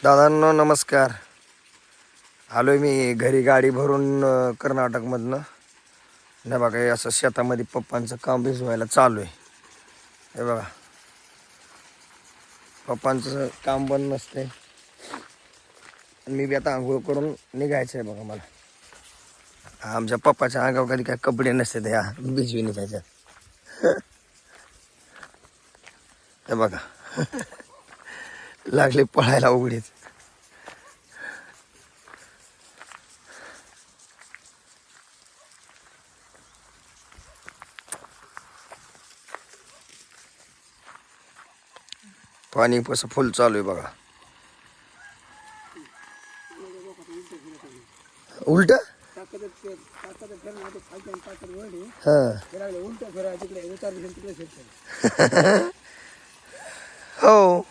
दादांनो नमस्कार. आलोय मी घरी गाडी भरून कर्नाटकमधनं. नाही बघा हे असं शेतामध्ये पप्पांचं काम भिजवायला चालू आहे. हे बघा पप्पांचं काम बंद नसते. मी बी आता आंघोळ करून निघायचं आहे बघा मला. आमच्या पप्पाच्या अंगावर कधी काय कपडे नसते त्या भिजवी निघायच्या. हे बघा लागले पळायला उघडीत. पाणी कसं फुल चालू आहे बघा. उलट हो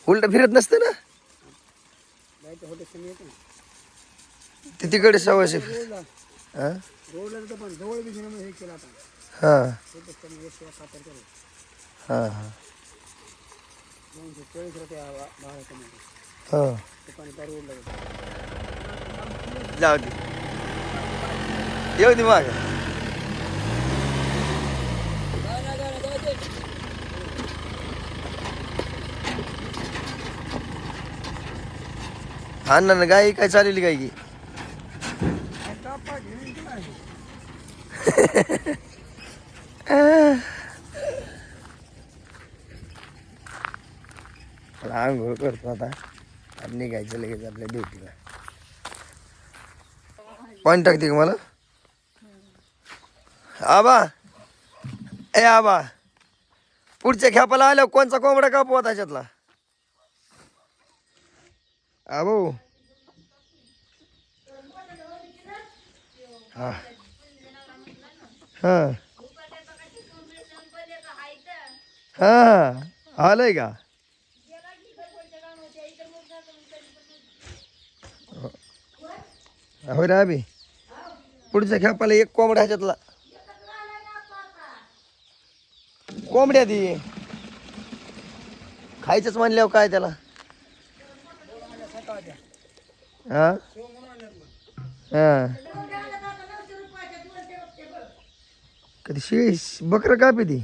उलट फिरत नसते ना ते तिकडे सवय. हा हा हा जाऊ दे येऊ दे माग. हा ना गाई काय चालली गाई की आंघोळ करतो आता आणि निघायचं लगेच आपल्या ड्युटीला. पाणी टाकते का मला आबा? ए आबा पुढच्या खेपाला आल्यावर कोणचा कोंबडा कापवा त्याच्यातला आबो? हा हा हा आलंय का? होय रे अभि पुढच्या खेपाला एक कोंबडा ह्याच्यातला कोंबड्या दी खायचंच म्हणल्यावर काय त्याला. हा हा कधी शेळी बकर कापी ती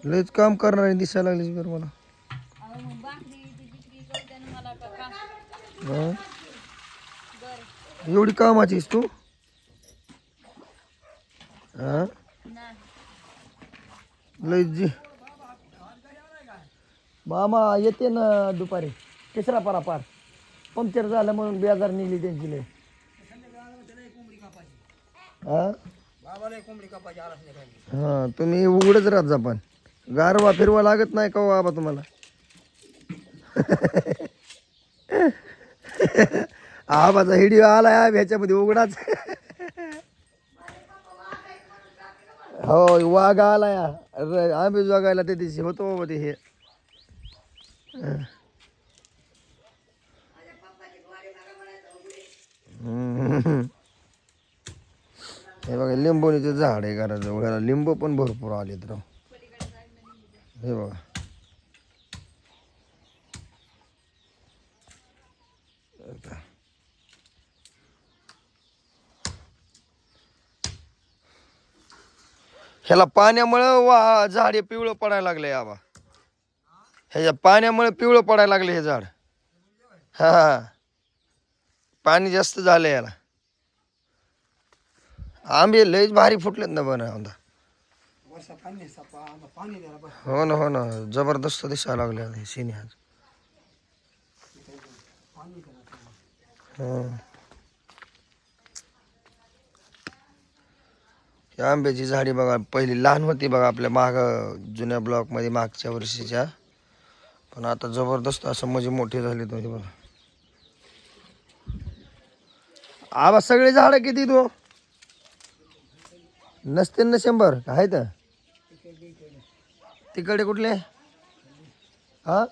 लयच काम करणार दिसायला लागलीस बरं मला. एवढी कामाचीस तू? हा लय जी मामा येते ना दुपारी. तिसरा पारा पार पंक्चर झालं म्हणून बेजार निघली त्यांची लय. हा हा तुम्ही उघडच राहत जा पण गारवा फिरवा लागत नाही का हो बाबा तुम्हाला? आबाचा हिडिओ आलाय ह्याच्यामध्ये उघडाच. हो वाघ आलाय आंबे जगायला ते दिवशी होतो बाबा ते हे. हे बघा लिंबोणीचं झाड आहे घराजवळ. ह्याला लिंबू पण भरपूर आलेत राव. हे बघा ह्याला पाण्यामुळं झाड हे पिवळं पडायला लागलंय आबा. ह्याच्या पाण्यामुळे पिवळं पडायला लागले हे झाड. हा पाणी जास्त झालं याला. आंबे लयच भारी फुटलेत ना बरं आमदा. हो ना हो ना जबरदस्त दिसायला लागले शिनी आज. या आंब्याची झाडी बघा पहिली लहान होती बघा आपल्या माग जुन्या ब्लॉक मध्ये मागच्या वर्षीच्या. पण आता जबरदस्त असं म्हणजे मोठी झाली तर बघा. आबा सगळे झाड किती तू? नसते ना 100 आहेत. तिकडे कुठले? हा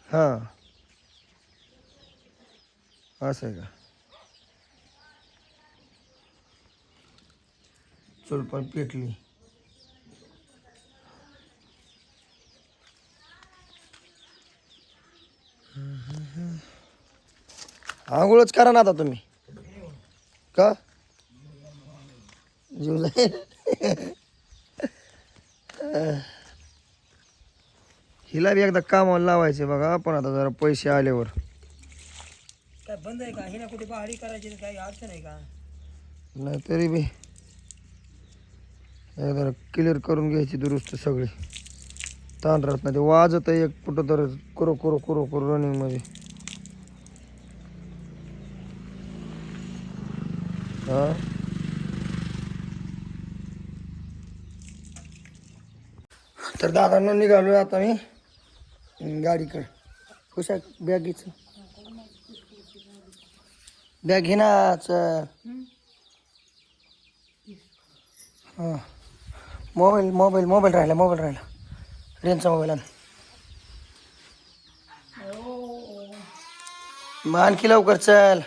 हां असं आहे का? चूल पण पेटली. आंघोळच करा ना आता तुम्ही. का जीव जाईल? हिला बी एकदा कामाला लावायचे बघा, पण आता जरा पैसे आल्यावर. काय बंद आहे का? हिना कुठे पहाडी करायची काही अडचण आहे का? नाही तरी बी जरा क्लिअर करून घ्यायची दुरुस्त सगळी. ताण राहत नाही. ते वाजत आहे एक कुठं तर कुरो कुरो कुरो कुरो रनिंग मध्ये. हा तर दादांना निघालोय आता मी गाडीकडे. कशा बॅग घ्यायचं? बॅग घे ना. हां मोबाईल मोबाईल मोबाईल राहिला रेंजचा मोबाईल आण. मग आणखी लवकर चल.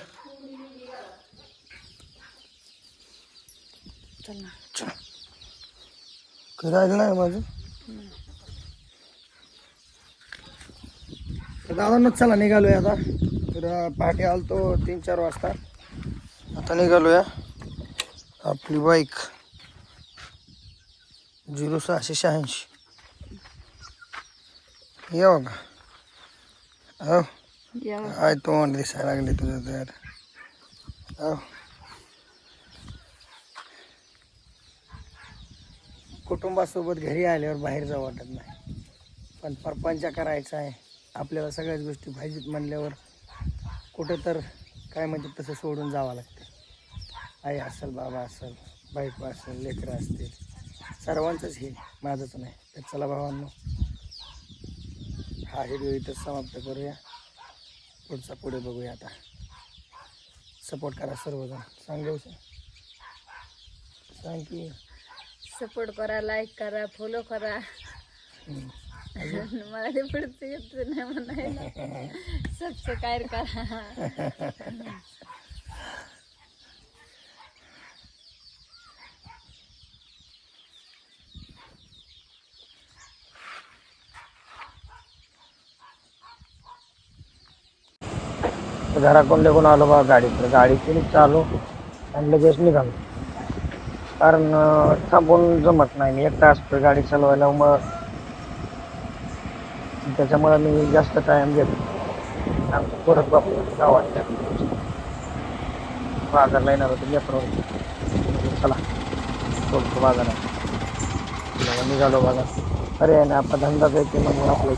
चल काही राहिलं नाही माझं. तर दादांनाच चला निघालोय आता. तर पहाटे आलतो 3-4 वाजता. आता निघालोया. आपली बाईक 0686. ये बघा. हो काय तोंड दिसायला लागले तुझं तर. हो कुटुंबासोबत घरी आल्यावर बाहेर जावं वाटत नाही, पण परपंच करायचा आहे आपल्याला. सगळ्याच गोष्टी पाहिजेत म्हणल्यावर कुठं तर काय म्हणतात तसं सोडून जावं लागते. आई असेल, बाबा असेल, बायको असेल, लेकरं असतील, सर्वांचंच हे, माझंच नाही. तर चला भावांनो, हा व्हिडिओ इथं समाप्त करूया. पुढचा पुढे बघूया. आता सपोर्ट करा सर्वजण. सांग की. सपोर्ट करा, लाईक करा, फॉलो करा. मला ते पुढचं येत नाही म्हणायला. सबस्क्राईब करा. घराकडून निघून आलो बा गाडीत. गाडी केली चालू आणि लगेच निघालो. कारण थांबून जमत नाही. मी एकटा असतो गाडी चालवायला, मग त्याच्यामुळे मी जास्त टाइम घेतो. आमचं परत बापू गावात बाजारला येणार होतं लेकरं. चला सोडतो बाजारात. निघालो बाजार. अरे ना आपला धंदाच आहे की मग आपलं